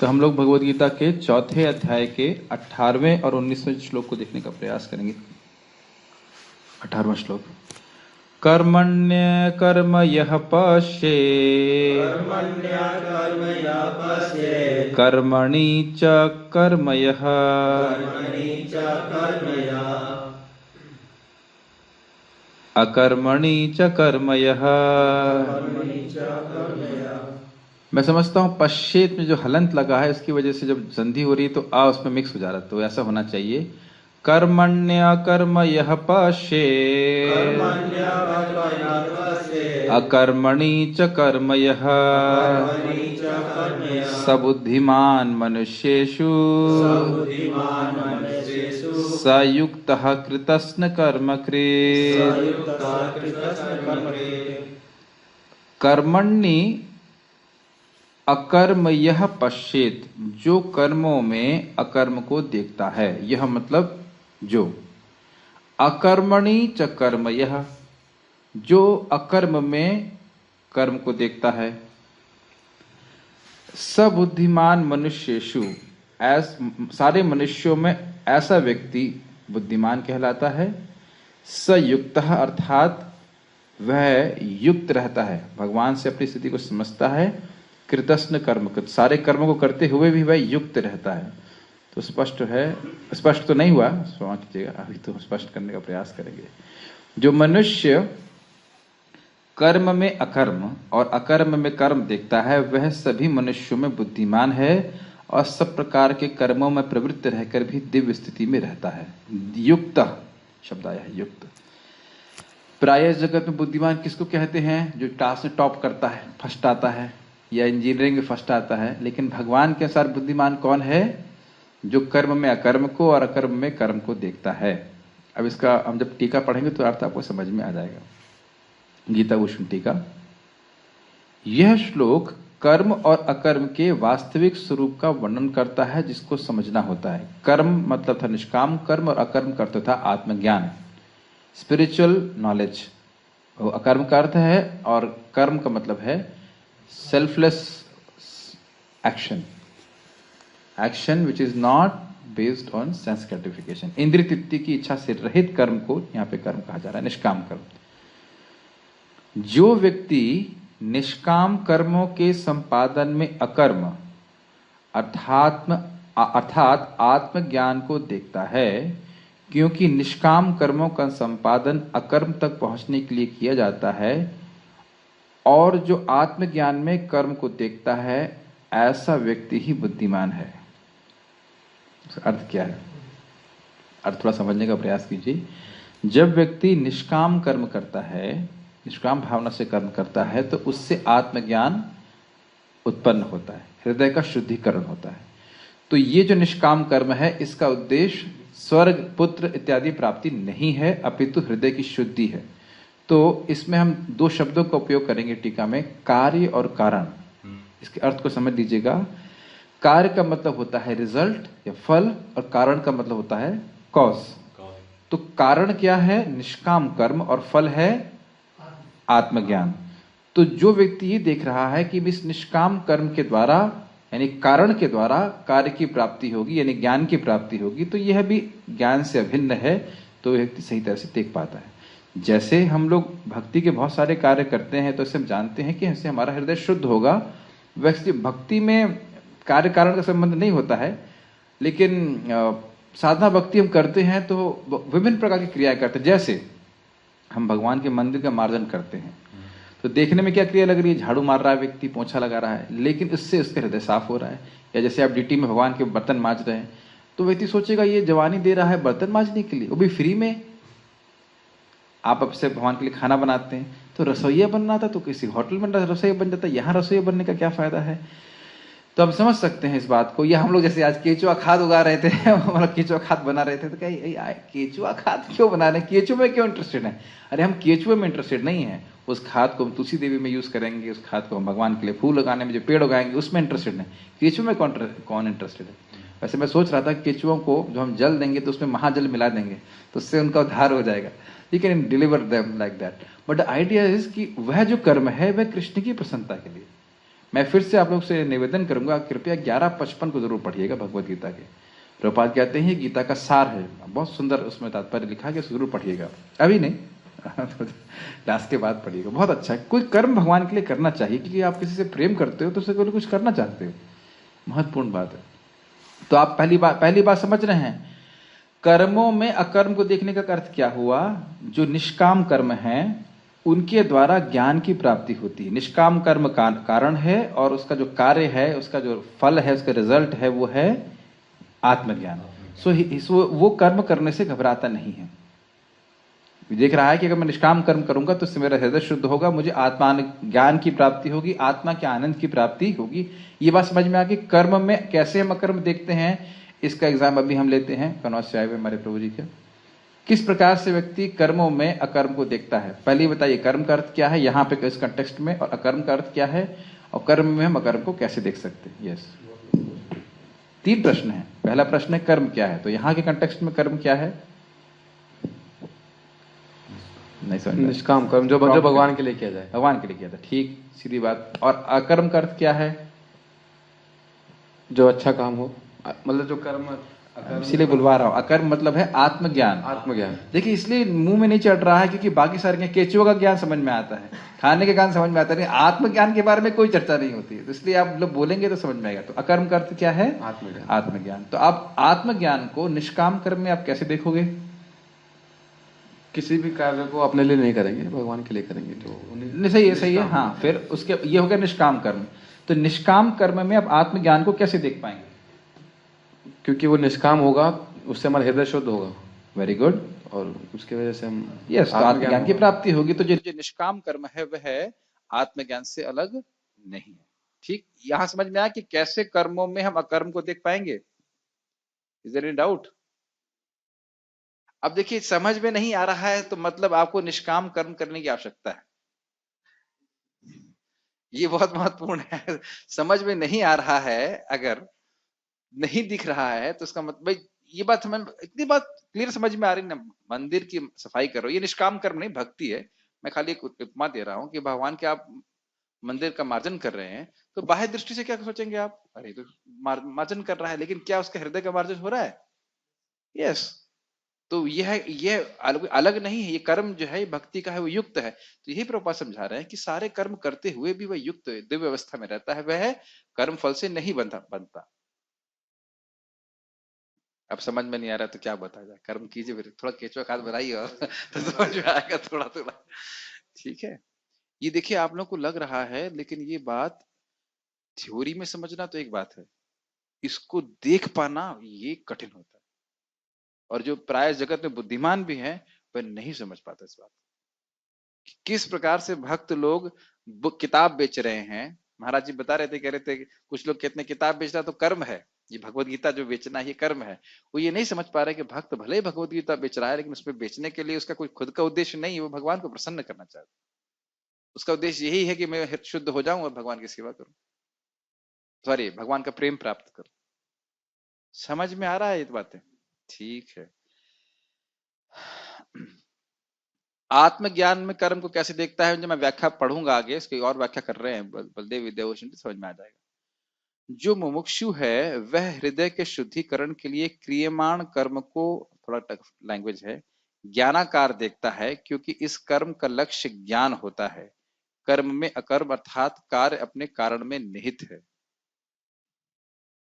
तो हम लोग भगवद गीता के चौथे अध्याय के 18वें और 19वें श्लोक को देखने का प्रयास करेंगे। 18वां श्लोक। कर्मण्य कर्म यः पश्येत् कर्मणि च कर्म यः अकर्मणि च कर्म यः। मैं समझता हूँ पश्चेत में जो हलंत लगा है इसकी वजह से जब संधि हो रही है तो आ उसमें मिक्स हो जा रहा है, तो ऐसा होना चाहिए। कर्मण्य कर्म यः पश्येत् अकर्मणि च कर्म यः सबुद्धिमान् मनुष्येषु स युक्तः कृतस्न कर्म कृत्। कर्मण्य अकर्म यह पश्चेत, जो कर्मों में अकर्म को देखता है, यह मतलब जो। अकर्मणि च कर्म यह, जो अकर्म में कर्म को देखता है। सबुद्धिमान मनुष्येषु, सारे मनुष्यों में ऐसा व्यक्ति बुद्धिमान कहलाता है। सयुक्तः अर्थात वह युक्त रहता है, भगवान से अपनी स्थिति को समझता है। कृतस्न कर्म कृत, सारे कर्मों को करते हुए भी वह युक्त रहता है। तो स्पष्ट है, स्पष्ट तो नहीं हुआ, क्षमा कीजिएगा, अभी तो स्पष्ट करने का प्रयास करेंगे। जो मनुष्य कर्म में अकर्म और अकर्म में कर्म देखता है वह सभी मनुष्यों में बुद्धिमान है और सब प्रकार के कर्मों में प्रवृत्त रहकर भी दिव्य स्थिति में रहता है। युक्त शब्द आया है, युक्त। प्राय जगत में बुद्धिमान किसको कहते हैं? जो क्लास में टॉप करता है, फर्स्ट आता है, या इंजीनियरिंग में फर्स्ट आता है। लेकिन भगवान के अनुसार बुद्धिमान कौन है? जो कर्म में अकर्म को और अकर्म में कर्म को देखता है। अब इसका हम जब टीका पढ़ेंगे तो अर्थ आपको समझ में आ जाएगा। गीता भूषण टीका। यह श्लोक कर्म और अकर्म के वास्तविक स्वरूप का वर्णन करता है, जिसको समझना होता है। कर्म मतलब था निष्काम कर्म और अकर्म का अर्थ था आत्मज्ञान, स्पिरिचुअल नॉलेज। अकर्म का अर्थ है और कर्म का मतलब है selfless action which is not based on sense gratification। इंद्रिय तृप्ति की इच्छा से रहित कर्म को यहाँ पे कर्म कहा जा रहा है, निष्काम कर्म। जो व्यक्ति निष्काम कर्मों के संपादन में अकर्म अर्थात आत्मज्ञान को देखता है, क्योंकि निष्काम कर्मों का संपादन अकर्म तक पहुंचने के लिए किया जाता है, और जो आत्मज्ञान में कर्म को देखता है ऐसा व्यक्ति ही बुद्धिमान है। अर्थ क्या है? अर्थ थोड़ा समझने का प्रयास कीजिए। जब व्यक्ति निष्काम कर्म करता है, निष्काम भावना से कर्म करता है, तो उससे आत्मज्ञान उत्पन्न होता है, हृदय का शुद्धिकरण होता है। तो ये जो निष्काम कर्म है इसका उद्देश्य स्वर्ग, पुत्र इत्यादि प्राप्ति नहीं है, अपितु हृदय की शुद्धि है। तो इसमें हम दो शब्दों का उपयोग करेंगे टीका में, कार्य और कारण। इसके अर्थ को समझ लीजिएगा। कार्य का मतलब होता है रिजल्ट या फल, और कारण का मतलब होता है कॉज। तो कारण क्या है? निष्काम कर्म, और फल है आत्मज्ञान। तो जो व्यक्ति ये देख रहा है कि इस निष्काम कर्म के द्वारा यानी कारण के द्वारा कार्य की प्राप्ति होगी, यानी ज्ञान की प्राप्ति होगी, तो यह भी ज्ञान से अभिन्न है, तो व्यक्ति सही तरह से देख पाता है। जैसे हम लोग भक्ति के बहुत सारे कार्य करते हैं तो इससे हम जानते हैं कि इससे हमारा हृदय शुद्ध होगा। वैसे भक्ति में कार्य कारण का संबंध नहीं होता है, लेकिन साधना भक्ति हम करते हैं तो विभिन्न प्रकार की क्रियाएं करते हैं। जैसे हम भगवान के मंदिर का मार्जन करते हैं तो देखने में क्या क्रिया लग रही है? झाड़ू मार रहा है व्यक्ति, पोछा लगा रहा है, लेकिन इससे उसका हृदय साफ हो रहा है। या जैसे आप ड्यूटी में भगवान के बर्तन मांज रहे हैं तो व्यक्ति सोचेगा ये जवानी दे रहा है बर्तन मांजने के लिए, वो भी फ्री में। आप अब से भगवान के लिए खाना बनाते हैं तो रसोईया बनना था तो किसी होटल में रसोईया बन जाता है, यहाँ रसोईया बनने का क्या फायदा है? तो हम समझ सकते हैं इस बात को। या हम लोग जैसे आज केचुआ खाद उगा रहे थे मतलब केचुआ खाद बना रहे थे, तो क्या केचुआ खाद क्यों बना रहे हैं, केचुए में क्यों इंटरेस्टेड है? अरे हम केचुए में इंटरेस्टेड नहीं है, उस खाद को हम तुलसी देवी में यूज करेंगे, उस खाद को हम भगवान के लिए फूल लगाने में, जो पेड़ उगाएंगे उसमें इंटरेस्टेड है। केचुए में कौन इंटरेस्टेड है? वैसे मैं सोच रहा था केचुओं को जो हम जल देंगे तो उसमें महाजल मिला देंगे तो उससे उनका उद्धार हो जाएगा। You can deliver them like that. But the idea is कि वह जो कर्म है वह कृष्ण की प्रसन्नता के लिए। मैं फिर से आप लोग से निवेदन करूंगा, कृपया 11:55 को जरूर पढ़िएगा भगवत गीता के। प्रभुपाद कहते हैं गीता का सार है, बहुत सुंदर उसमें तात्पर्य लिखा है, जरूर पढ़िएगा, अभी नहीं लास्ट के बाद पढ़िएगा, बहुत अच्छा है। कोई कर्म भगवान के लिए करना चाहिए, क्योंकि आप किसी से प्रेम करते हो तो उससे कुछ करना चाहते हो, महत्वपूर्ण बात है। तो आप पहली बात समझ रहे हैं, कर्मों में अकर्म को देखने का अर्थ क्या हुआ? जो निष्काम कर्म है उनके द्वारा ज्ञान की प्राप्ति होती है। निष्काम कर्म कारण है, और उसका जो कार्य है, उसका जो फल है, उसका रिजल्ट है, वो है आत्मज्ञान। सो वो कर्म करने से घबराता नहीं है। देख रहा है कि अगर मैं निष्काम कर्म करूंगा तो इससे मेरा हृदय शुद्ध होगा, मुझे आत्मा ज्ञान की प्राप्ति होगी, आत्मा के आनंद की प्राप्ति होगी। ये बात समझ में आ गई। कर्म में कैसे हम अकर्म देखते हैं, इसका एग्जाम अभी हम लेते हैं कनौज से आए हुए हमारे प्रभु जी के। किस प्रकार से व्यक्ति कर्मों में अकर्म को देखता है? पहले बताइए कर्म का अर्थ क्या है यहाँ पे इस कंटेक्स्ट में, और अकर्म का अर्थ क्या है, और कर्म में हम अकर्म को कैसे देख सकते हैं। यस, 3 प्रश्न है। पहला प्रश्न है कर्म क्या है, तो यहाँ के कंटेक्स्ट में कर्म क्या है? नहीं समझ, निष्काम कर्म जो भगवान के लिए किया जाए, भगवान के लिए किया था, ठीक, सीधी बात। और अकर्म का अर्थ क्या है? जो अच्छा काम हो, मतलब जो कर्म, इसीलिए बुलवा रहा हूं, अकर्म मतलब है आत्मज्ञान। आत्मज्ञान। देखिए इसलिए मुंह में नहीं चढ़ रहा है, क्योंकि बाकी सारे केचुआ का ज्ञान समझ में आता है, खाने के ज्ञान समझ में आता है, आत्मज्ञान के बारे में कोई चर्चा नहीं होती है, तो इसलिए आप लोग बोलेंगे तो समझ में आएगा। तो अकर्म का अर्थ क्या है? आत्मज्ञान। आत्मज्ञान। तो आप आत्मज्ञान को निष्काम कर्म में आप कैसे देखोगे? किसी भी कार्य को अपने लिए नहीं करेंगे, भगवान के लिए करेंगे, तो सही है, सही है। हाँ, फिर उसके ये हो गया निष्काम कर्म। तो निष्काम कर्म में आप आत्मज्ञान को कैसे देख पाएंगे? क्योंकि वो निष्काम होगा, उससे हमारा हृदय शुद्ध होगा। Very good. और उसकी वजह से हम यस, तो आत्मज्ञान की प्राप्ति होगी। तो जो निष्काम कर्म है वह आत्मज्ञान से अलग नहीं है। ठीक, यहां समझ में आया कि कैसे कर्मों में हम अकर्म को देख पाएंगे। Is there any doubt? अब देखिए समझ में नहीं आ रहा है तो मतलब आपको निष्काम कर्म करने की आवश्यकता है, ये बहुत महत्वपूर्ण है। समझ में नहीं आ रहा है, अगर नहीं दिख रहा है तो उसका मतलब भाई, ये बात हमें इतनी बात क्लियर समझ में आ रही ना, मंदिर की सफाई करो, ये निष्काम कर्म नहीं, भक्ति है। मैं खाली एक उपमा दे रहा हूँ कि भगवान के आप मंदिर का मार्जन कर रहे हैं, तो बाह्य दृष्टि से क्या सोचेंगे आप, अरे तो मार्जन कर रहा है, लेकिन क्या उसके हृदय का मार्जन हो रहा है? यस। तो यह अलग नहीं है, ये कर्म जो है भक्ति का है, वो युक्त है। तो यही प्रभुपाद समझा रहे हैं कि सारे कर्म करते हुए भी वह युक्त दिव्य अवस्था में रहता है, वह कर्म फल से नहीं बनता। अब समझ में नहीं आ रहा तो क्या बताया जाए, कर्म कीजिए, फिर थोड़ा केचुआ खाद बनाइए और तो समझ में आएगा थोड़ा थोड़ा। ठीक है, ये देखिए आप लोग को लग रहा है, लेकिन ये बात थ्योरी में समझना तो एक बात है, इसको देख पाना ये कठिन होता है। और जो प्राय जगत में बुद्धिमान भी है वह नहीं समझ पाता इस बात, किस प्रकार से भक्त लोग किताब बेच रहे हैं। महाराज जी बता रहे थे, कह रहे थे कुछ लोग कहते हैं किताब बेच रहा तो कर्म है, ये भगवत गीता जो बेचना है ये कर्म है। वो ये नहीं समझ पा रहे कि भक्त भले ही भगवत गीता बेच रहा है, लेकिन उसमें बेचने के लिए उसका कोई खुद का उद्देश्य नहीं है, वो भगवान को प्रसन्न करना चाहता है। उसका उद्देश्य यही है कि मैं शुद्ध हो जाऊं और भगवान की सेवा करूं, सॉरी भगवान का प्रेम प्राप्त करूं। समझ में आ रहा है ये बातें? ठीक है। आत्मज्ञान में कर्म को कैसे देखता है, जब मैं व्याख्या पढ़ूंगा आगे, इसकी और व्याख्या कर रहे हैं बलदेव विद्याभूषण, समझ में आ जाएगा। जो मुमुक्षु है वह हृदय के शुद्धिकरण के लिए क्रियमाण कर्म को, थोड़ा टफ लैंग्वेज है, ज्ञानाकार देखता है, क्योंकि इस कर्म का लक्ष्य ज्ञान होता है। कर्म में अकर्म अर्थात कार्य अपने कारण में निहित है।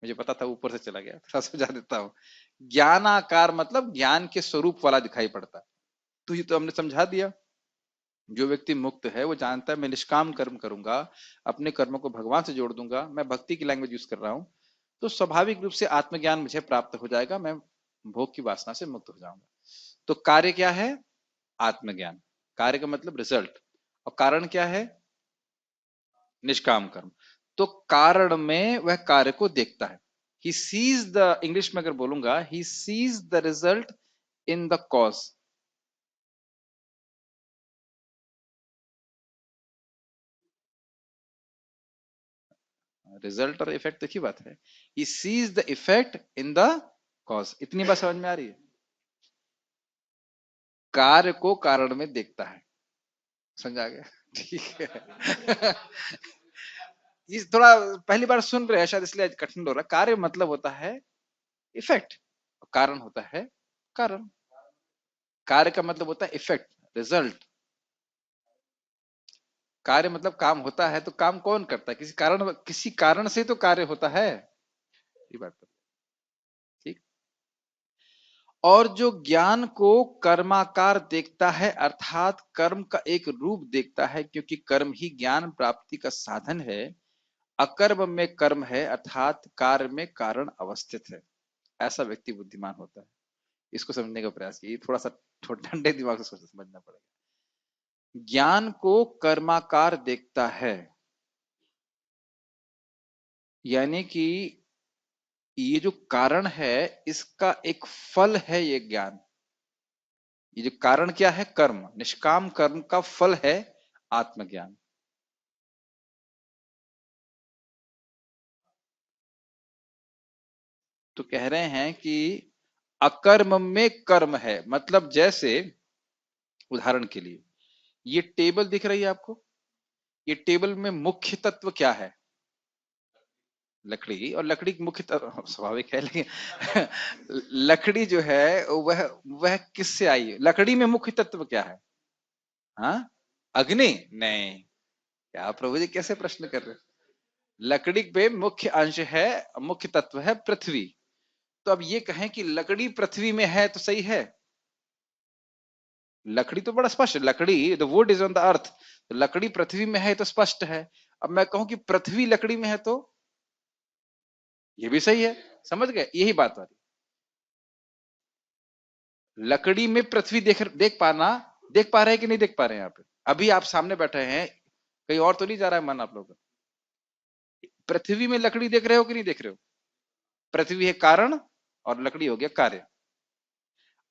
मुझे पता था ऊपर से चला गया, थोड़ा समझा देता हूँ। ज्ञानाकार मतलब ज्ञान के स्वरूप वाला दिखाई पड़ता है, तो ये तो हमने समझा दिया। जो व्यक्ति मुक्त है वो जानता है मैं निष्काम कर्म करूंगा, अपने कर्मों को भगवान से जोड़ दूंगा, मैं भक्ति की लैंग्वेज यूज कर रहा हूं, तो स्वाभाविक रूप से आत्मज्ञान मुझे प्राप्त हो जाएगा, मैं भोग की वासना से मुक्त हो जाऊंगा। तो कार्य क्या है? आत्मज्ञान। कार्य का मतलब रिजल्ट, और कारण क्या है? निष्काम कर्म। तो कारण में वह कार्य को देखता है, ही सीज द, इंग्लिश में अगर बोलूंगा, he sees the result in the cause. Result और इफेक्ट एक ही बात है, he sees the effect in the cause. इतनी बात समझ में आ रही है? कार्य को कारण में देखता है, समझ आ गया? ठीक है। ये थोड़ा पहली बार सुन रहे हैं शायद, इसलिए कठिन हो रहा है। कार्य मतलब होता है इफेक्ट, कारण होता है कारण। कार्य का मतलब होता है इफेक्ट, रिजल्ट। कार्य मतलब काम होता है, तो काम कौन करता है? किसी कारण से तो कार्य होता है, ये बात ठीक। और जो ज्ञान को कर्माकार देखता है, अर्थात कर्म का एक रूप देखता है, क्योंकि कर्म ही ज्ञान प्राप्ति का साधन है। अकर्म में कर्म है, अर्थात कार्य में कारण अवस्थित है, ऐसा व्यक्ति बुद्धिमान होता है। इसको समझने का प्रयास कीजिए, थोड़ा सा ठंडे दिमाग से समझना पड़ेगा। ज्ञान को कर्माकार देखता है, यानी कि ये जो कारण है इसका एक फल है ये ज्ञान। ये जो कारण क्या है? कर्म, निष्काम कर्म का फल है आत्मज्ञान। तो कह रहे हैं कि अकर्म में कर्म है, मतलब जैसे उदाहरण के लिए ये टेबल दिख रही है आपको, ये टेबल में मुख्य तत्व क्या है? लकड़ी। और लकड़ी की मुख्य तत्व स्वाभाविक है, लेकिन लकड़ी जो है वह किससे आई है? लकड़ी में मुख्य तत्व क्या है? हाँ, अग्नि? नहीं। क्या प्रभु जी कैसे प्रश्न कर रहे हैं? लकड़ी पे मुख्य अंश है, मुख्य तत्व है पृथ्वी। तो अब ये कहें कि लकड़ी पृथ्वी में है तो सही है? लकड़ी तो बड़ा स्पष्ट है, लकड़ी the wood is on the earth, तो लकड़ी पृथ्वी में है तो स्पष्ट है। अब मैं कहूं कि पृथ्वी लकड़ी में है तो ये भी सही है। समझ गए? यही बात आ रही। लकड़ी में पृथ्वी देख देख पा रहे हैं कि नहीं देख पा रहे हैं? यहाँ पे अभी आप सामने बैठे हैं, कहीं और तो नहीं जा रहा है मन आप लोगों का? पृथ्वी में लकड़ी देख रहे हो कि नहीं देख रहे हो? पृथ्वी है कारण और लकड़ी हो गया कार्य।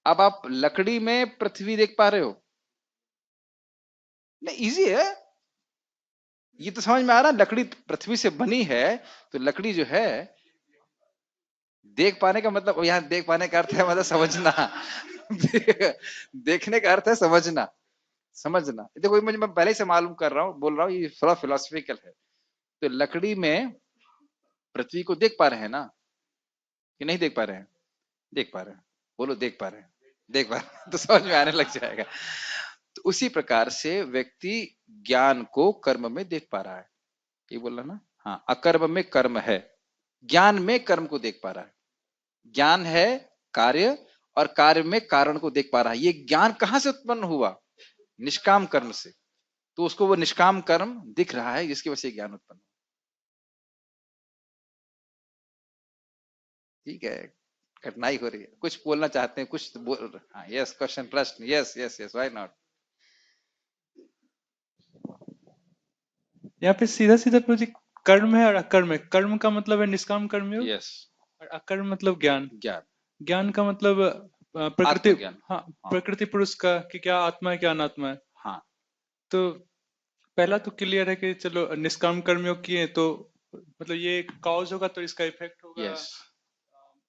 अब आप लकड़ी में पृथ्वी देख पा रहे हो? नहीं, इजी है ये तो, समझ में आ रहा है। लकड़ी पृथ्वी से बनी है, तो लकड़ी जो है देख पाने का मतलब, यहाँ देख पाने का अर्थ है मतलब समझना। देखने का अर्थ है समझना, समझना। देखो मुझे, मैं पहले से मालूम कर रहा हूँ, बोल रहा हूँ, ये थोड़ा फिलोसफिकल है। तो लकड़ी में पृथ्वी को देख पा रहे हैं ना, कि नहीं देख पा रहे हैं? देख पा रहे हैं। बोलो देख पा रहे हैं, देख पा रहे हैं, तो समझ में आने लग जाएगा। तो उसी प्रकार से व्यक्ति ज्ञान को कर्म में देख पा रहा है, ये बोल रहा ना। हाँ, अकर्म में कर्म है, ज्ञान में कर्म को देख पा रहा है। ज्ञान है कार्य, और कार्य में कारण को देख पा रहा है। ये ज्ञान कहां से उत्पन्न हुआ? निष्काम कर्म से। तो उसको वो निष्काम कर्म दिख रहा है, जिसकी वजह से ज्ञान उत्पन्न। ठीक है, कठिनाई हो रही है, कुछ बोलना चाहते हैं, कुछ तो बोल। हाँ, यस, क्वेश्चन, प्रश्न, yes yes yes, why not. यहाँ पे सीधा सीधा प्रभु जी कर्म है और अकर्म है। कर्म का मतलब है निष्काम कर्मयोग, यस, और अकर्म मतलब ज्ञान। ज्ञान, ज्ञान का मतलब प्रकृति, आत्मज्ञान। हाँ, हाँ प्रकृति पुरुष का, कि क्या आत्मा है क्या अनात्मा है। हाँ, तो पहला तो क्लियर है कि चलो निष्काम कर्मयोग किए तो मतलब ये कॉज होगा तो इसका इफेक्ट होगा, यस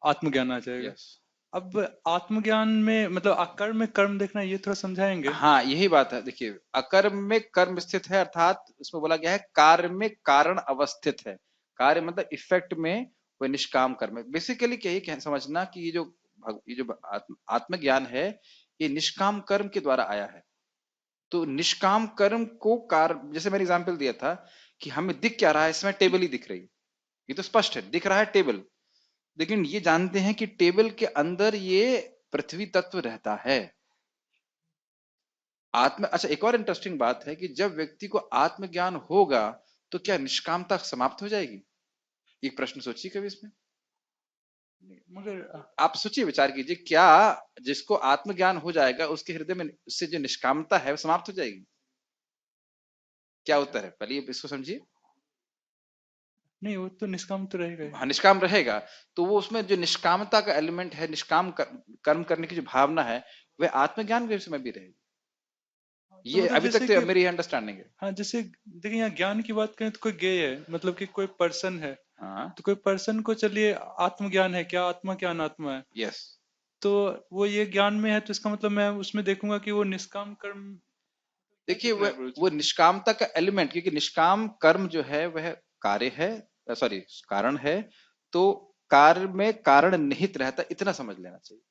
आत्मज्ञान आ जाएगा। यस। अब आत्मज्ञान में मतलब अकर्म में कर्म देखना, ये थोड़ा समझाएंगे? हाँ, यही बात है। देखिए, अकर्म में कर्म स्थित है, अर्थात उसमें बोला गया है कार्य में कारण अवस्थित है। कार्य मतलब इफेक्ट में, वो निष्काम कर्म है। बेसिकली क्या ये समझना कि ये जो आत्मज्ञान है, ये निष्काम कर्म के द्वारा आया है। तो निष्काम कर्म को कार्य, जैसे मैंने एग्जाम्पल दिया था कि हमें दिख क्या रहा है, इसमें टेबल ही दिख रही है, ये तो स्पष्ट है, दिख रहा है टेबल। लेकिन ये जानते हैं कि टेबल के अंदर ये पृथ्वी तत्व रहता है। अच्छा, एक और इंटरेस्टिंग बात है कि जब व्यक्ति को आत्मज्ञान होगा, तो क्या निष्कामता समाप्त हो जाएगी? एक प्रश्न सोचिए कभी इसमें। मगर आप सोचिए, विचार कीजिए, क्या जिसको आत्मज्ञान हो जाएगा उसके हृदय में उससे जो निष्कामता है वो समाप्त हो जाएगी? क्या उत्तर है? पहले इसको समझिए। नहीं, वो तो निष्काम तो रहेगा ही। हाँ, निष्काम रहेगा। तो वो उसमें जो निष्कामता का एलिमेंट है, निष्काम कर्म करने की जो भावना है, वह आत्मज्ञान के समय भी रहेगी। तो ये मतलब अभी तक जैसे तो कि, मेरी अंडरस्टैंडिंग है। हाँ, जैसे देखिए यहाँ ज्ञान की बात करें तो कोई गेय है, मतलब कि कोई पर्सन है। हाँ, तो कोई पर्सन को चलिए आत्मज्ञान है, क्या आत्मा क्या अनात्मा है। यस। तो वो ये ज्ञान में है, तो इसका मतलब मैं उसमें देखूंगा कि वो निष्काम कर्म क्या देखिए, दिख रहा है गुरु जी? वो निष्कामता का एलिमेंट, क्योंकि निष्काम कर्म जो है वह कार्य है, सॉरी कारण है, तो कार्य में कारण निहित रहता, इतना समझ लेना चाहिए।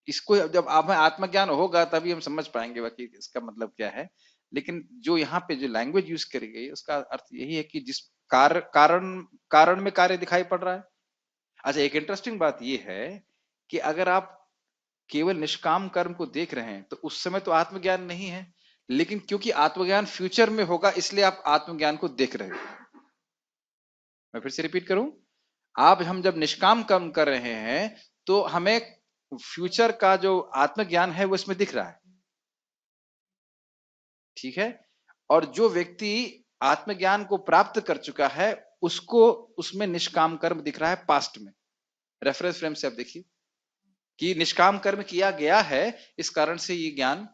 इसको जब आप में आत्मज्ञान होगा तभी हम समझ पाएंगे बाकी इसका मतलब क्या है। लेकिन जो यहाँ पे जो लैंग्वेज यूज करी गई उसका अर्थ यही है कि जिस कारण में कार्य दिखाई पड़ रहा है। अच्छा, एक इंटरेस्टिंग बात यह है कि अगर आप केवल निष्काम कर्म को देख रहे हैं तो उस समय तो आत्मज्ञान नहीं है, लेकिन क्योंकि आत्मज्ञान फ्यूचर में होगा इसलिए आप आत्मज्ञान को देख रहे हो। मैं फिर से रिपीट करूं, हम जब निष्काम कर्म कर रहे हैं तो हमें फ्यूचर का जो आत्मज्ञान है वो इसमें दिख रहा है, ठीक है। और जो व्यक्ति आत्मज्ञान को प्राप्त कर चुका है उसको उसमें निष्काम कर्म दिख रहा है पास्ट में। रेफरेंस फ्रेम से आप देखिए कि निष्काम कर्म किया गया है, इस कारण से ये ज्ञान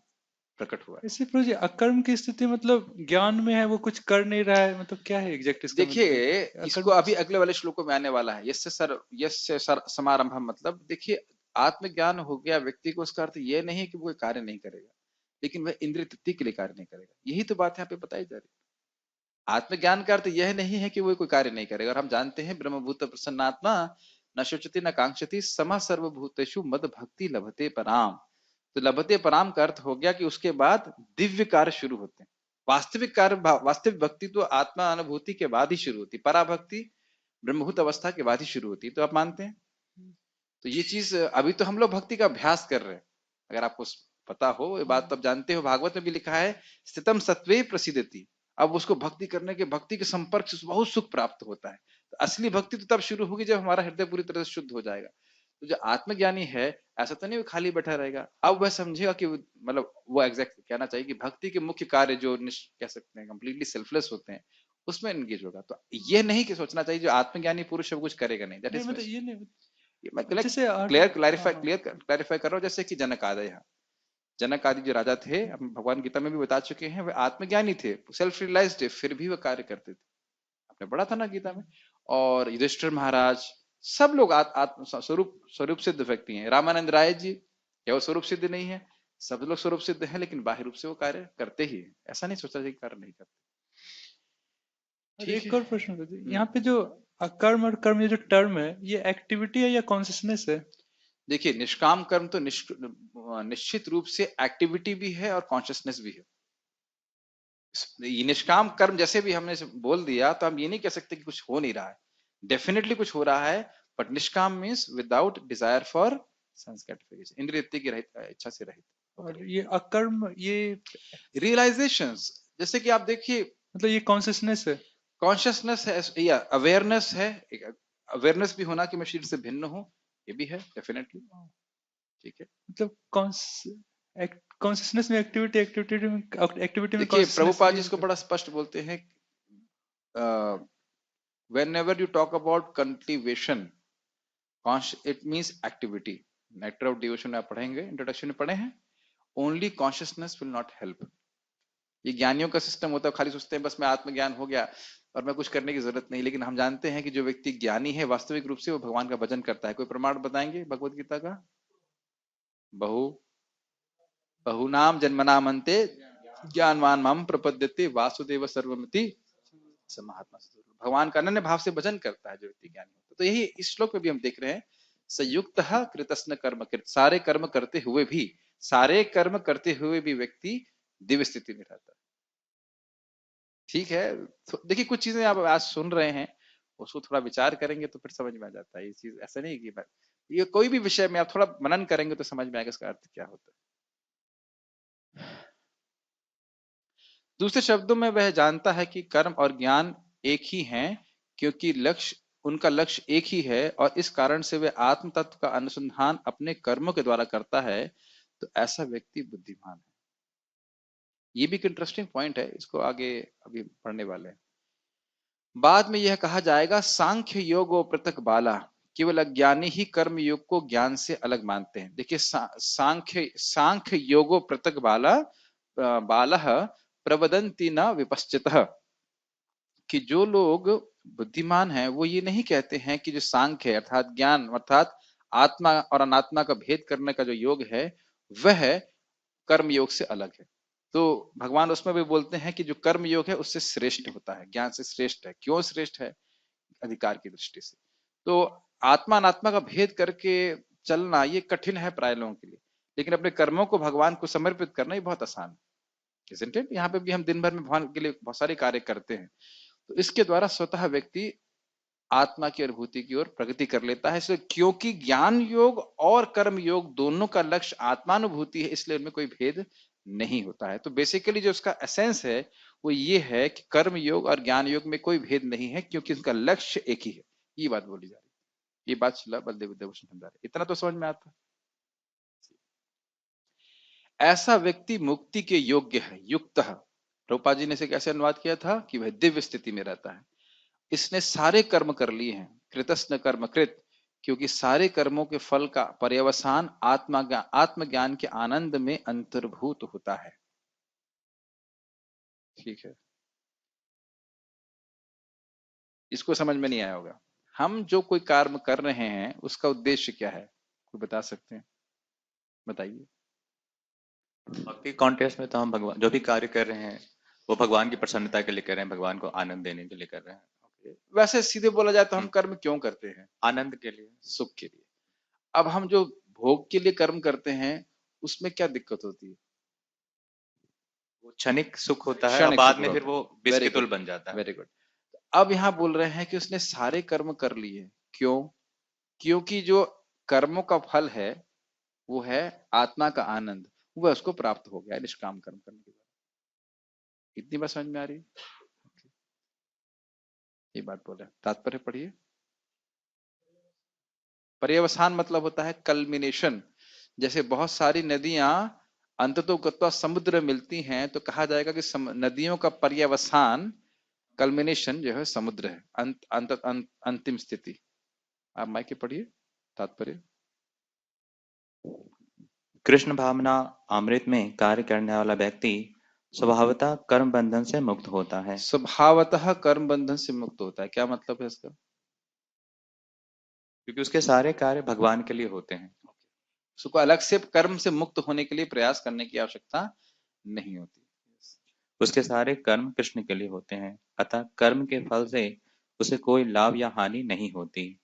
प्रकट हुआ है। इसी प्रभु जी अकर्म की स्थिति मतलब ज्ञान में है, वो कुछ कर नहीं रहा है, मतलब क्या है एग्जैक्ट इसका मतलब? देखिए इसको अकर्म अभी अगले वाले श्लोकों में आने वाला है। यस्य समारंभ, मतलब देखिए आत्मज्ञान हो गया व्यक्ति को, उसका अर्थ यह नहीं है कि वो कार्य नहीं करेगा, लेकिन वह इंद्रिय तृप्ति के लिए कार्य नहीं करेगा। यही तो बात यहाँ पे बताई जा रही है। आत्मज्ञान का अर्थ यह नहीं है कि वो कोई कार्य नहीं करेगा। और हम जानते हैं ब्रह्मभूत प्रसन्नात्मा न शोचति न कांक्षति समा सर्वभूतेषु मद भक्ति लभते पराम। तो लभते पराम का अर्थ हो गया कि उसके बाद दिव्य कार्य शुरू होते हैं। वास्तविक कार्य, वास्तविक भक्ति तो आत्मा अनुभूति के बाद ही शुरू होती, पराभक्ति ब्रह्मभूत अवस्था के बाद ही शुरू होती। तो आप मानते हैं? तो ये चीज अभी तो हम लोग भक्ति का अभ्यास कर रहे हैं। अगर आपको पता हो ये बात तो आप जानते हो, भागवत में भी लिखा है स्थितम सत्वे प्रसिद्धति। अब उसको भक्ति करने के, भक्ति के संपर्क से बहुत सुख प्राप्त होता है। तो असली भक्ति तो तब शुरू होगी जब हमारा हृदय पूरी तरह से शुद्ध हो जाएगा। तो जो आत्मज्ञानी है ऐसा तो नहीं वो खाली बैठा रहेगा, अब वह समझेगा कि मतलब वो एग्जैक्ट कहना चाहिए कि भक्ति के मुख्य कार्य जो कह सकते हैं कंप्लीटली सेल्फलेस होते हैं उसमें एंगेज होगा। तो ये नहीं कि सोचना चाहिए जो आत्मज्ञानी पुरुष है वो कुछ करेगा नहीं। दैट इज मतलब ये नहीं मैं जैसे क्लियर कर रहा हूँ। जैसे कि जनक आदि, यहाँ जनक आदि जो राजा थे, हम भगवान गीता में भी बता चुके हैं, वे आत्मज्ञानी थे, सेल्फ रियलाइज्ड थे, फिर भी वह कार्य करते थे। आपने पढ़ा था ना गीता में। और युधिष्ठिर महाराज, सब लोग आत्म स्वरूप सिद्ध व्यक्ति हैं। रामानंद राय जी क्या वो स्वरूप सिद्ध नहीं है? सब लोग स्वरूप सिद्ध हैं, लेकिन बाह्य रूप से वो कार्य करते ही है। ऐसा नहीं सोचा जाए कार्य नहीं करते। एक और प्रश्न यहाँ पे जो अकर्म और कर्म, ये जो टर्म है, ये एक्टिविटी है या कॉन्शियसनेस है? देखिए निष्काम कर्म तो निश्चित रूप से एक्टिविटी भी है और कॉन्शियसनेस भी है। ये निष्काम कर्म जैसे भी हमने बोल दिया तो हम ये नहीं कह सकते कि कुछ हो नहीं रहा है। डेफिनेटली कुछ हो रहा है, बट निष्काम means without desire for sense gratification, इंद्रिय तृप्ति की रहित, इच्छा से रहित। और ये अकर्म, ये रियलाइजेशंस, जैसे कि आप देखिए मतलब ये कॉन्शियसनेस है, कॉन्शियसनेस है या अवेयरनेस है। अवेयरनेस भी होना कि मैं शरीर से भिन्न हूं, ये भी है डेफिनेटली, ठीक है। मतलब कॉन्शियसनेस में एक्टिविटी में देखिए प्रभुपाद जी इसको बड़ा स्पष्ट बोलते हैं, whenever you talk about cultivation, it means activity. Nectar of devotion आप पढ़ेंगे, इंट्रोडक्शन में पढ़े हैं। Only consciousness will not help. ये ज्ञानियों का सिस्टम होता है, खाली सोचते हैं बस मैं आत्मज्ञान हो गया और मैं कुछ करने की जरूरत नहीं। लेकिन हम जानते हैं कि जो व्यक्ति ज्ञानी है वास्तविक रूप से वो भगवान का भजन करता है। कोई प्रमाण बताएंगे भगवत गीता का? बहुनाम जन्मनाम अंते ज्ञानवान माम प्रपद्यते वासुदेव सर्वमिति महात्मा। भगवान का अनन्य भाव से भजन करता है जो व्यक्ति ज्ञानी होता है। तो यही इस श्लोक में भी हम देख रहे हैं, संयुक्त कृतस्न कर्म कृत, सारे कर्म करते हुए भी व्यक्ति दिव्य स्थिति में रहता है। ठीक है, तो देखिए कुछ चीजें आप आज सुन रहे हैं, उसको थोड़ा विचार करेंगे तो फिर समझ में आ जाता है। ये चीज ऐसा नहीं कि ये कोई भी विषय में आप थोड़ा मनन करेंगे तो समझ में आएगा इसका अर्थ क्या होता है। दूसरे शब्दों में वह जानता है कि कर्म और ज्ञान एक ही हैं, क्योंकि उनका लक्ष्य एक ही है, और इस कारण से वह आत्म तत्व का अनुसंधान अपने कर्मों के द्वारा करता है। तो ऐसा व्यक्ति बुद्धिमान है। ये भी एक इंटरेस्टिंग पॉइंट है, इसको आगे अभी पढ़ने वाले हैं। बाद में यह कहा जाएगा सांख्य योग व पृथक बाला, केवल अज्ञानी ही कर्म योग को ज्ञान से अलग मानते हैं। देखिए सांख्य योगो पृथक बालः प्रवदन्ति न विपश्चितः, कि जो लोग बुद्धिमान हैं वो ये नहीं कहते हैं कि जो सांख्य है अर्थात ज्ञान अर्थात आत्मा और अनात्मा का भेद करने का जो योग है वह कर्म योग से अलग है। तो भगवान उसमें भी बोलते हैं कि जो कर्म योग है उससे श्रेष्ठ होता है, ज्ञान से श्रेष्ठ है। क्यों श्रेष्ठ है? अधिकार की दृष्टि से। तो आत्मा अनात्मा का भेद करके चलना ये कठिन है प्राय लोगों के लिए, लेकिन अपने कर्मों को भगवान को समर्पित करना ये बहुत आसान है। Isn't it? यहाँ पे भी हम दिन भर में भगवान के लिए बहुत सारे कार्य करते हैं, तो इसके द्वारा स्वतः व्यक्ति आत्मा की अनुभूति की ओर प्रगति कर लेता है। इसलिए क्योंकि ज्ञान योग और कर्म योग दोनों का लक्ष्य आत्मानुभूति है, इसलिए उनमें कोई भेद नहीं होता है। तो बेसिकली जो उसका एसेंस है वो ये है कि कर्म योग और ज्ञान योग में कोई भेद नहीं है, क्योंकि उनका लक्ष्य एक ही है। ये बात बोली जा रही है। ये बात श्रील बलदेव विद्याभूषण भंडारी, इतना तो समझ में आता। ऐसा व्यक्ति मुक्ति के योग्य है, युक्त। रूपा जी ने इसे कैसे अनुवाद किया था कि वह दिव्य स्थिति में रहता है। इसने सारे कर्म कर लिए हैं, कृतस्न कर्म कृत, क्योंकि सारे कर्मों के फल का पर्यवसान आत्मज्ञान के आनंद में अंतर्भूत होता है। ठीक है, इसको समझ में नहीं आया होगा। हम जो कोई कर्म कर रहे हैं उसका उद्देश्य क्या है, कोई बता सकते हैं? बताइए। भक्ति कॉन्टेस्ट में तो हम भगवान जो भी कार्य कर रहे हैं वो भगवान की प्रसन्नता के लिए कर रहे हैं, भगवान को आनंद देने के लिए कर रहे हैं। वैसे सीधे बोला जाए तो हम कर्म क्यों करते हैं? आनंद के लिए, सुख के लिए। अब हम जो भोग के लिए कर्म करते हैं उसमें क्या दिक्कत होती है? वो क्षणिक सुख होता है और बाद में फिर वो विष Very के तुल good. बन जाता है। Very good. अब यहाँ बोल रहे हैं कि उसने सारे कर्म कर लिए। क्यों? क्योंकि जो कर्मों का फल है वो है आत्मा का आनंद, वह उसको प्राप्त हो गया है निष्काम कर्म करने के बाद। इतनी बात समझ में आ रही है? ये बात बोले, तात्पर्य पढ़िए। पर्यवसान मतलब होता है कल्मिनेशन। जैसे बहुत सारी नदियां अंततोगत्वा समुद्र मिलती हैं, तो कहा जाएगा कि नदियों का पर्यवसान, कल्मिनेशन जो है समुद्र है, अंतिम स्थिति। आप माइक पढ़िए तात्पर्य। कृष्ण भावना अमृत में कार्य करने वाला व्यक्ति स्वभावतः कर्म बंधन से मुक्त होता है। स्वभावतः कर्म बंधन से मुक्त होता है, क्या मतलब है इसका? क्योंकि उसके सारे कार्य भगवान के लिए होते हैं। उसको अलग से कर्म से मुक्त होने के लिए प्रयास करने की आवश्यकता नहीं होती। उसके सारे कर्म कृष्ण के लिए होते हैं, अतः कर्म के फल से उसे कोई लाभ या हानि नहीं होती।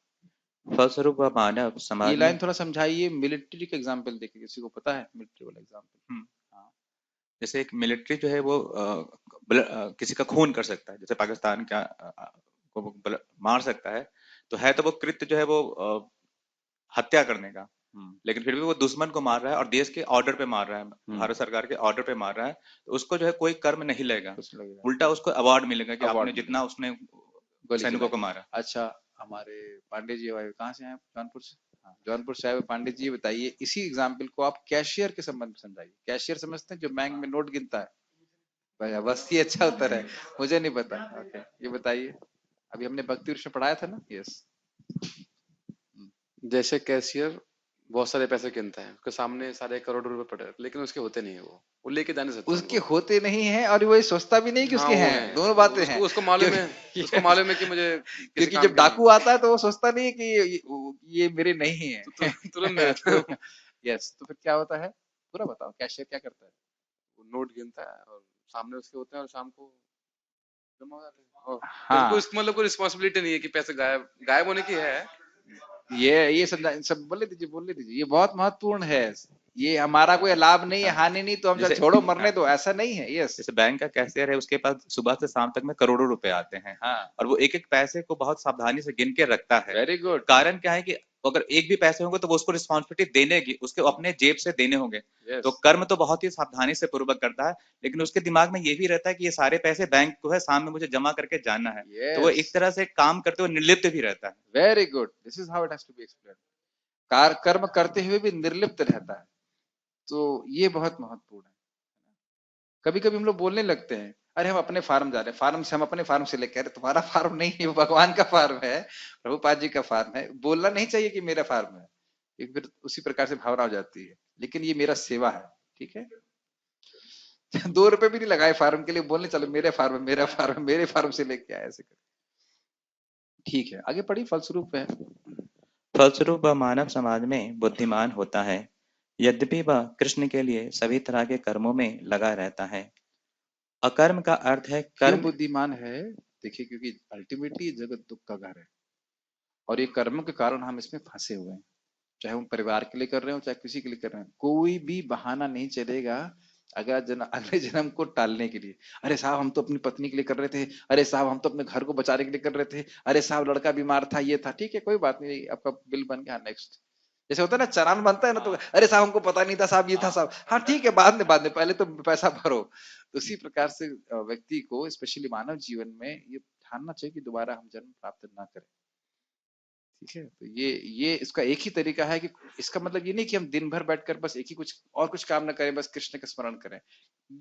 फलस्वरूप वह मानव समाज ये में। लाइन थोड़ा समझाइए, मिलिट्री का एग्जाम्पल देखिए, किसी को पता है मिलिट्री वाला एग्जाम्पल? हाँ। जैसे एक मिलिट्री जो है वो किसी का खून कर सकता है, जैसे पाकिस्तान का को मार सकता है, तो वो कृत्य जो है वो हत्या करने का, लेकिन फिर भी वो दुश्मन को मार रहा है और देश के ऑर्डर पे मार रहा है, भारत सरकार के ऑर्डर पे मार रहा है, तो उसको जो है कोई कर्म नहीं लगेगा, उल्टा उसको अवार्ड मिलेगा कि आपने जितना उसने सैनिकों को मारा। अच्छा, हमारे पांडे जी कहाँ से हैं? जौनपुर से। हाँ, जौनपुर से आए हुए पांडे जी, बताइए इसी एग्जाम्पल को आप कैशियर के संबंध में समझाइए। कैशियर समझते हैं जो बैंक में नोट गिनता है? बस ये अच्छा उत्तर है, मुझे नहीं पता। ओके, ये बताइए। अभी हमने भक्ति वृक्ष में पढ़ाया था ना? यस। जैसे कैशियर बहुत सारे पैसे गिनता है, उसके सामने सारे करोड़ों रुपए पड़े, लेकिन उसके होते नहीं है, वो लेके जाने सकता है। उसके होते नहीं है और वो सोचता भी नहीं कि उसके हैं, दोनों बातें हैं। उसको मालूम है, उसको मालूम है कि मुझे क्योंकि जब डाकू आता है तो वो सोचता नहीं है कि ये मेरे नहीं है, तुरंत। यस, तो फिर क्या होता है पूरा बताओ, कैशियर क्या करता है? वो नोट गिनता है और सामने उसके होते हैं और शाम को जमा हो जाते हैं। और हाँ, उसको मतलब कोई रिस्पॉन्सिबिलिटी नहीं है कि पैसे गायब होने की है। ये सब बोलने दीजिए, ये बहुत महत्वपूर्ण है। ये हमारा कोई लाभ नहीं है, हानि नहीं, तो हम जैसे- छोड़ो मरने दो, ऐसा नहीं है। यस। जैसे बैंक का कैशियर है, उसके पास सुबह से शाम तक में करोड़ों रुपए आते हैं, हाँ, और वो एक एक पैसे को बहुत सावधानी से गिन के रखता है। Very good. कारण क्या है कि अगर एक भी पैसे होंगे तो वो उसको रिस्पॉन्सिबिलिटी देने की, उसके अपने जेब से देने होंगे। तो कर्म तो बहुत ही सावधानी से पूर्वक करता है, लेकिन उसके दिमाग में ये भी रहता है कि ये सारे पैसे बैंक को है, शाम में मुझे जमा करके जाना है। तो वो एक तरह से काम करते हुए निर्लिप्त भी रहता है। Very good, this is how it has to be explained. कर्म करते हुए भी निर्लिप्त रहता है, तो ये बहुत महत्वपूर्ण है। कभी कभी हम लोग बोलने लगते हैं, अरे हम अपने फार्म जा रहे हैं, फार्म से हम अपने फार्म से लेकर, तुम्हारा फार्म नहीं है, वो भगवान का फार्म है, प्रभुपाद जी का फार्म है। बोलना नहीं चाहिए कि मेरा फार्म है, एक फिर उसी प्रकार से भावना हो जाती है, लेकिन ये मेरा सेवा है। ठीक है, 2 रुपए भी नहीं लगाए फार्म के लिए, बोलने चलो मेरे फार्म, मेरा फार्म, मेरे फार्म से लेके आए, ऐसे कर। ठीक है, आगे पढ़ी। फलस्वरूप है, फलस्वरूप वह मानव समाज में बुद्धिमान होता है, यद्यपि वह कृष्ण के लिए सभी तरह के कर्मों में लगा रहता है। अकर्म का अर्थ है क्यों कर्म। बुद्धिमान है? देखिए, क्योंकि अल्टीमेटली जगत दुख का घर है और ये कर्म के कारण हम इसमें फंसे हुए हैं, चाहे हम परिवार के लिए कर रहे हो चाहे किसी के लिए कर रहे हैं। कोई भी बहाना नहीं चलेगा अगले जन्म को टालने के लिए। अरे साहब, हम तो अपनी पत्नी के लिए कर रहे थे, अरे साहब हम तो अपने घर को बचाने के लिए कर रहे थे, अरे साहब लड़का बीमार था, ये था, ठीक है कोई बात नहीं, आपका बिल बन गया, नेक्स्ट। जैसे होता है ना, चालान बनता है ना, तो अरे साहब हमको पता नहीं था साहब, ये था साहब, हाँ ठीक है, बाद में पहले तो पैसा भरो। तो उसी प्रकार से व्यक्ति को, स्पेशली मानव जीवन में, ये ठानना चाहिए कि दोबारा हम जन्म प्राप्त ना करें। ठीक है, तो ये इसका एक ही तरीका है कि इसका मतलब ये नहीं कि हम दिन भर बैठकर बस एक ही कुछ काम ना करें, बस कृष्ण का स्मरण करें।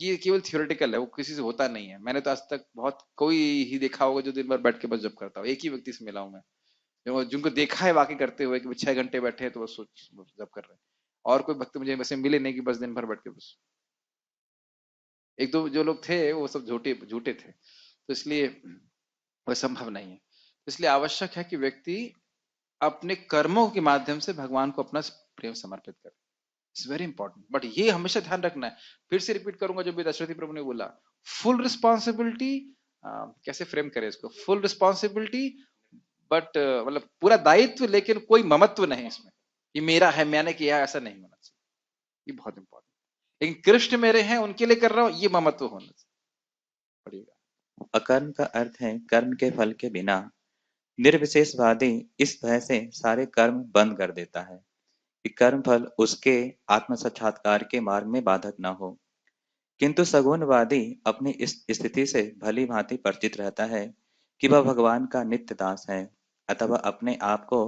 ये केवल थियोरेटिकल है, वो किसी से होता नहीं है। मैंने तो आज तक बहुत कोई ही देखा होगा जो दिन भर बैठ के बस जप करता हो। एक ही व्यक्ति से मिला हूं मैं जिनको देखा है वाकई करते हुए कि वो 6 घंटे बैठे हैं तो वो सोच जप कर रहे हैं। और कोई भक्त मुझे वैसे मिले नहीं कि बस दिन भर बैठ के बस। एक दो जो लोग थे वो सब झूठे झूठे थे, तो इसलिए वह संभव नहीं है। इसलिए आवश्यक है कि व्यक्ति अपने कर्मों के माध्यम से भगवान को अपना प्रेम समर्पित करे। इट्स वेरी इंपॉर्टेंट, बट ये हमेशा ध्यान रखना है। फिर से रिपीट करूंगा जो भी दशरथी प्रभु ने बोला, फुल रिस्पॉन्सिबिलिटी। कैसे फ्रेम करें इसको, फुल रिस्पॉन्सिबिलिटी बट मतलब पूरा दायित्व, लेकिन कोई ममत्व नहीं इसमें, ये मेरा है मैंने किया, ऐसा नहीं होना चाहिए। ये बहुत इंपॉर्टेंट। लेकिन कृष्ण मेरे हैं उनके लिए कर रहा हूं, ये ममत्व होना चाहिए। पढ़िएगा। अकर्म का अर्थ है कर्म के फल के बिना। निर्विशेषवादी इस भय से सारे कर्म बंद कर देता है कि कर्म फल उसके आत्म साक्षात्कार के मार्ग में बाधक न हो। किंतु सगुणवादी अपनी इस स्थिति से भली भांति परिचित रहता है कि वह भगवान का नित्य दास है, अतः वह अपने आप को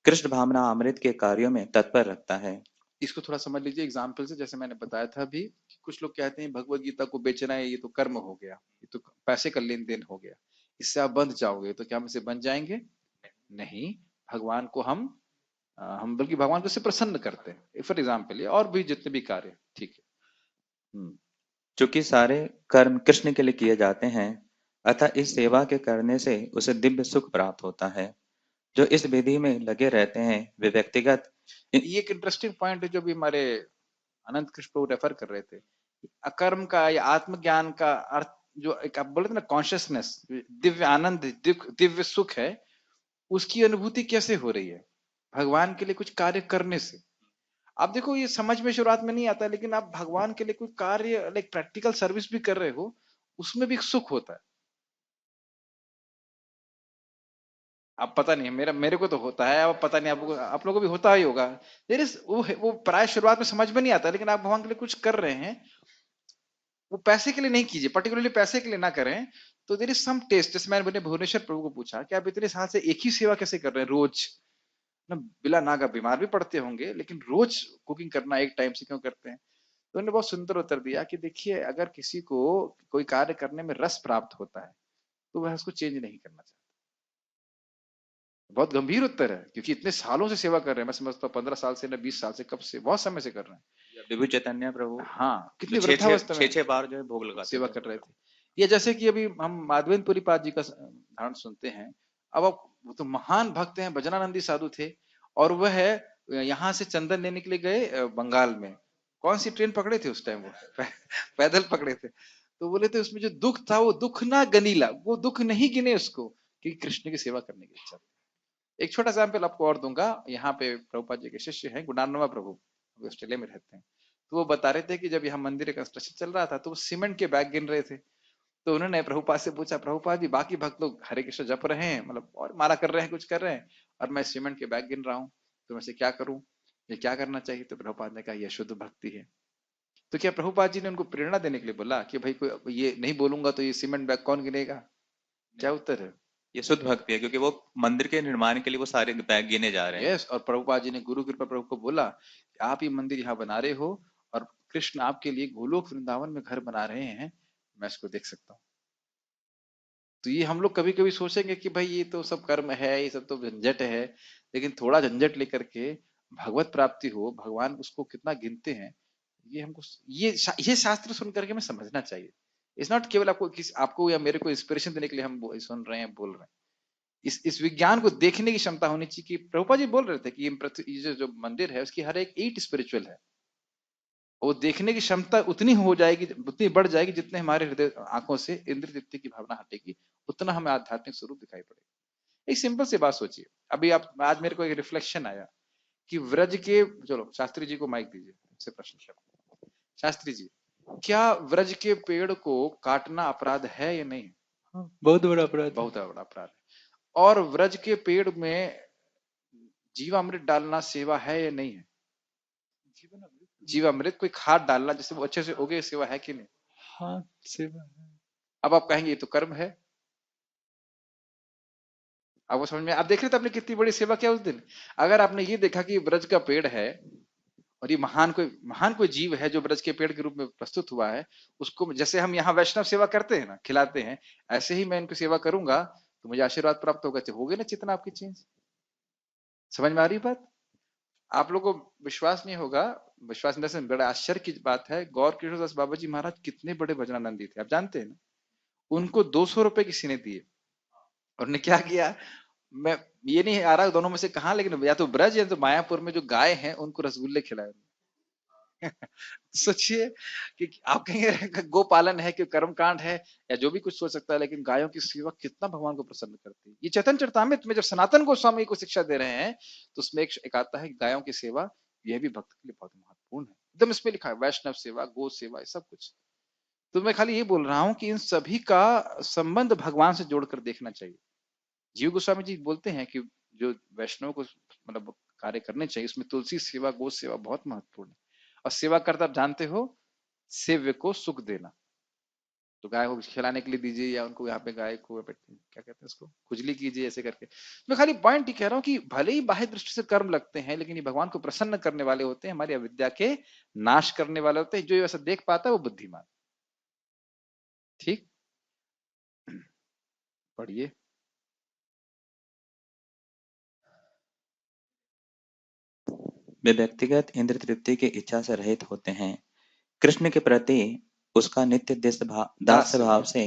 कृष्ण भावना अमृत के कार्यों में तत्पर रखता है। इसको थोड़ा समझ लीजिए एग्जाम्पल से। जैसे मैंने बताया था अभी, कुछ लोग कहते हैं भगवत गीता को बेचना है, ये तो कर्म हो गया, ये तो पैसे का लेन देन हो गया, इससे आप बंध जाओगे। तो क्या हम इससे बन जाएंगे? नहीं। भगवान को हम बल्कि भगवान को इससे प्रसन्न करते हैं। फॉर एग्जाम्पल ये और भी जितने भी कार्य, ठीक है। चूंकि सारे कर्म कृष्ण के लिए किए जाते हैं, अतः इस सेवा के करने से उसे दिव्य सुख प्राप्त होता है। जो इस विधि में लगे रहते हैं वे व्यक्तिगत। ये एक इंटरेस्टिंग पॉइंट है जो भी हमारे अनंत कृष्ण प्रभु रेफर कर रहे थे। अकर्म का या आत्मज्ञान का अर्थ, जो एक आप बोले थे ना, कॉन्शियसनेस, दिव्य आनंद, दिव्य सुख है, उसकी अनुभूति कैसे हो रही है? भगवान के लिए कुछ कार्य करने से। आप देखो, ये समझ में शुरुआत में नहीं आता, लेकिन आप भगवान के लिए कोई कार्य, लाइक प्रैक्टिकल सर्विस भी कर रहे हो, उसमें भी एक सुख होता है। अब पता नहीं, मेरे को तो होता है, अब पता नहीं आप लोगों को भी होता ही होगा। देयर इज वो प्राय शुरुआत में समझ में नहीं आता, लेकिन आप भगवान के लिए कुछ कर रहे हैं, वो पैसे के लिए नहीं कीजिए, पर्टिकुलरली पैसे के लिए ना करें। तो देयर इज सम टेस्ट। जैसे मैंने भुवनेश्वर प्रभु को पूछा कि आप इतने साल से एक ही सेवा कैसे कर रहे हैं रोज ना, बिला नागा बीमार भी पड़ते होंगे, लेकिन रोज कुकिंग करना एक टाइम से क्यों करते हैं? तो उन्होंने बहुत सुंदर उत्तर दिया कि देखिए, अगर किसी को कोई कार्य करने में रस प्राप्त होता है तो वह उसको चेंज नहीं करना चाहता। बहुत गंभीर उत्तर है, क्योंकि इतने सालों से सेवा कर रहे हैं। मैं समझता हूँ 15 साल से ना 20 साल से, कब से, बहुत समय से कर रहे हैं। विभु चैतन्य प्रभु हाँ, कितनी छह वृद्धावस्था में छह बार जो है भोग लगाते सेवा थे। कर रहे थे। ये जैसे कि अभी हम माधवेंद्रपुरी पाद जी का उदाहरण सुनते हैं। अब आप, वो तो महान भक्त हैं, भजनानंदी साधु थे, और वह यहाँ से चंदन लेने के लिए गए बंगाल में। कौन सी ट्रेन पकड़े थे उस टाइम? वो पैदल पकड़े थे। तो बोले थे उसमें जो दुख था वो दुख ना गनीला, वो दुख नहीं गिने उसको, क्योंकि कृष्ण की सेवा करने की इच्छा थी। एक छोटा एग्जाम्पल आपको और दूंगा। यहाँ पे प्रभुपाद जी के शिष्य हैं गुणानवा प्रभु, ऑस्ट्रेलिया में रहते हैं। तो वो बता रहे थे कि जब यहाँ मंदिर का कंस्ट्रक्शन चल रहा था तो वो सीमेंट के बैग गिन रहे थे। तो उन्होंने प्रभुपाद से पूछा, प्रभुपाद जी बाकी भक्त लोग हरे कृष्ण जप रहे हैं, मतलब और माला कर रहे हैं, कुछ कर रहे हैं, और मैं सीमेंट के बैग गिन रहा हूँ, तो मैं से क्या करूं, ये क्या करना चाहिए? तो प्रभुपाद ने कहा, यह शुद्ध भक्ति है। तो क्या प्रभुपाद जी ने उनको प्रेरणा देने के लिए बोला कि भाई कोई ये नहीं बोलूंगा तो ये सीमेंट बैग कौन गिनेगा? क्या उत्तर है? ये शुद्ध भक्ति है, क्योंकि वो मंदिर के निर्माण के लिए वो सारे बैग गिने जा रहे हैं। यस, और प्रभुपाद जी ने गुरु कृपा प्रभु को बोला कि आप ये मंदिर यहाँ बना रहे हो और कृष्ण आपके लिए गोलोक वृंदावन में घर बना रहे हैं, मैं इसको देख सकता हूँ। तो ये हम लोग कभी कभी सोचेंगे कि भाई ये तो सब कर्म है, ये सब तो झंझट है, लेकिन थोड़ा झंझट लेकर के भगवत प्राप्ति हो, भगवान उसको कितना गिनते हैं, ये हमको ये शास्त्र सुन करके हमें समझना चाहिए। इट्स नॉट केवल आपको या मेरे को इंस्पिरेशन देने के लिए हम सुन रहे हैं, बोल रहे हैं। इस विज्ञान को देखने की क्षमता होनी चाहिए कि प्रभुपाद जी बोल रहे थे कि ये जो मंदिर है उसकी हर एक ईंट स्पिरिचुअल है। वो देखने की क्षमता उतनी हो जाएगी, उतनी बढ़ जाएगी, जितने हमारे हृदय आंखों से इंद्रिय तृप्ति की भावना हटेगी, उतना हमें आध्यात्मिक स्वरूप दिखाई पड़ेगा। एक सिंपल सी बात सोचिए, अभी आप, आज मेरे को एक रिफ्लेक्शन आया कि व्रज के, चलो शास्त्री जी को माइक दीजिए, इससे प्रश्न करो। शास्त्री जी, क्या व्रज के पेड़ को काटना अपराध है या नहीं? हाँ, बहुत बड़ा अपराध है। बहुत बड़ा अपराध है। और व्रज के पेड़ में जीवामृत डालना सेवा है या नहीं है? जीवामृत कोई खाद डालना जिससे वो अच्छे से उगे, सेवा है कि नहीं? हाँ, सेवा है। अब आप कहेंगे ये तो कर्म है। अब वो समझ में, आप देख रहे थे आपने कितनी बड़ी सेवा किया उस दिन। अगर आपने ये देखा कि ब्रज का पेड़ है और ये महान कोई जीव है जो ब्रज के पेड़ के रूप में प्रस्तुत हुआ है, उसको जैसे हम यहाँ वैष्णव सेवा करते हैं ना, खिलाते हैं, ऐसे ही मैं इनकी सेवा करूंगा तो मुझे आशीर्वाद प्राप्त होगा। हो गए ना चेतना आपकी चेंज? समझ में आ रही बात? आप लोगों को विश्वास नहीं होगा, विश्वास नहीं, से बड़ा आश्चर्य की बात है, गौर किशोरदास बाबा जी महाराज कितने बड़े भजनानंदी थे, आप जानते हैं ना? उनको 200 रुपए किसी ने दिए और ने क्या किया, मैं ये नहीं आ रहा दोनों में से कहा, लेकिन या तो ब्रज या तो मायापुर में जो गाय हैं उनको रसगुल्ले खिलाए। सोचिए कि आप कहेंगे गोपालन है कि कर्मकांड है या जो भी कुछ सोच सकता है, लेकिन गायों की सेवा कितना भगवान को प्रसन्न करती है। ये चैतन्य चरितामृत में जब सनातन गोस्वामी को शिक्षा दे रहे हैं तो उसमें एक आता है गायों की सेवा, यह भी भक्त के लिए बहुत महत्वपूर्ण है। एकदम इसमें लिखा है वैष्णव सेवा, गो सेवा, ये सब कुछ। तो मैं खाली ये बोल रहा हूं कि इन सभी का संबंध भगवान से जोड़कर देखना चाहिए। जीव गोस्वामी जी बोलते हैं कि जो वैष्णव को मतलब कार्य करने चाहिए, उसमें तुलसी सेवा, गो सेवा बहुत महत्वपूर्ण है। और सेवा करता आप जानते हो, सेव्य को सुख देना। तो गाय को खिलाने के लिए दीजिए, या उनको यहाँ पे गाय को क्या कहते हैं उसको, खुजली कीजिए, ऐसे करके। मैं खाली पॉइंट ही कह रहा हूँ कि भले ही बाह्य दृष्टि से कर्म लगते हैं, लेकिन ये भगवान को प्रसन्न करने वाले होते हैं, हमारी अविद्या के नाश करने वाले होते हैं। जो ये ऐसा देख पाता है वो बुद्धिमान। ठीक, पढ़िए। वे व्यक्तिगत इंद्र तृप्ति की इच्छा से रहित होते हैं। कृष्ण के प्रति उसका नित्य दास्य भाव से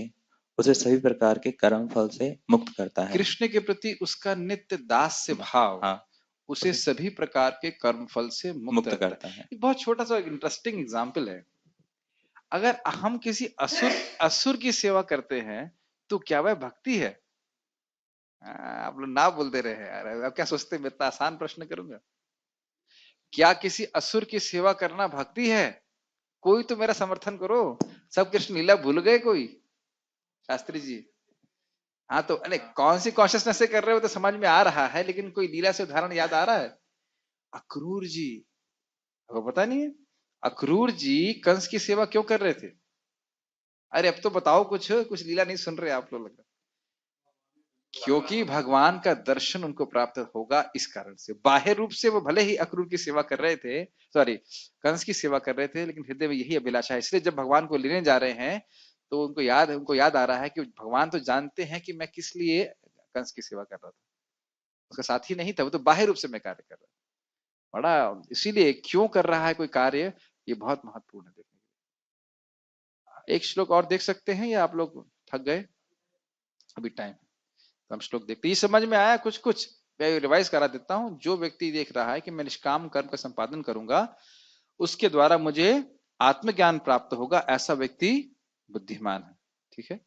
उसे सभी प्रकार के कर्म फल से मुक्त करता है। कृष्ण के प्रति उसका नित्य दास्य भाव, हाँ, उसे सभी प्रकार के कर्म फल से मुक्त करता है। बहुत छोटा सा इंटरेस्टिंग एग्जाम्पल है। अगर हम किसी असुर की सेवा करते हैं तो क्या वह भक्ति है? आप लोग ना बोलते रहे यार, अब क्या सोचते हैं मैं इतना आसान प्रश्न करूंगा? क्या किसी असुर की सेवा करना भक्ति है? कोई तो मेरा समर्थन करो। सब कृष्ण लीला भूल गए कोई? शास्त्री जी, हाँ तो अरे कौन सी कॉन्शियसनेस से कर रहे हो तो समझ में आ रहा है, लेकिन कोई लीला से उदाहरण याद आ रहा है? अक्रूर जी, आपको पता नहीं है अक्रूर जी कंस की सेवा क्यों कर रहे थे? अरे अब तो बताओ, कुछ लीला नहीं सुन रहे आप लोग, लग रहा। क्योंकि भगवान का दर्शन उनको प्राप्त होगा, इस कारण से। बाह्य रूप से वो भले ही अक्रूर की सेवा कर रहे थे, सॉरी कंस की सेवा कर रहे थे, लेकिन हृदय में यही अभिलाषा है। इसलिए जब भगवान को लेने जा रहे हैं तो उनको याद आ रहा है कि भगवान तो जानते हैं कि मैं किस लिए कंस की सेवा कर रहा था, उसका साथी नहीं था, वो तो बाह्य रूप से मैं कार्य कर रहा था बड़ा। इसीलिए क्यों कर रहा है कोई कार्य, ये बहुत महत्वपूर्ण है देखने के लिए। एक श्लोक और देख सकते हैं या आप लोग थक गए? अभी टाइम, तो हम श्लोक देखते। ये समझ में आया? कुछ मैं रिवाइज करा देता हूं। जो व्यक्ति देख रहा है कि मैं निष्काम कर्म का संपादन करूंगा, उसके द्वारा मुझे आत्मज्ञान प्राप्त होगा, ऐसा व्यक्ति बुद्धिमान है। ठीक है।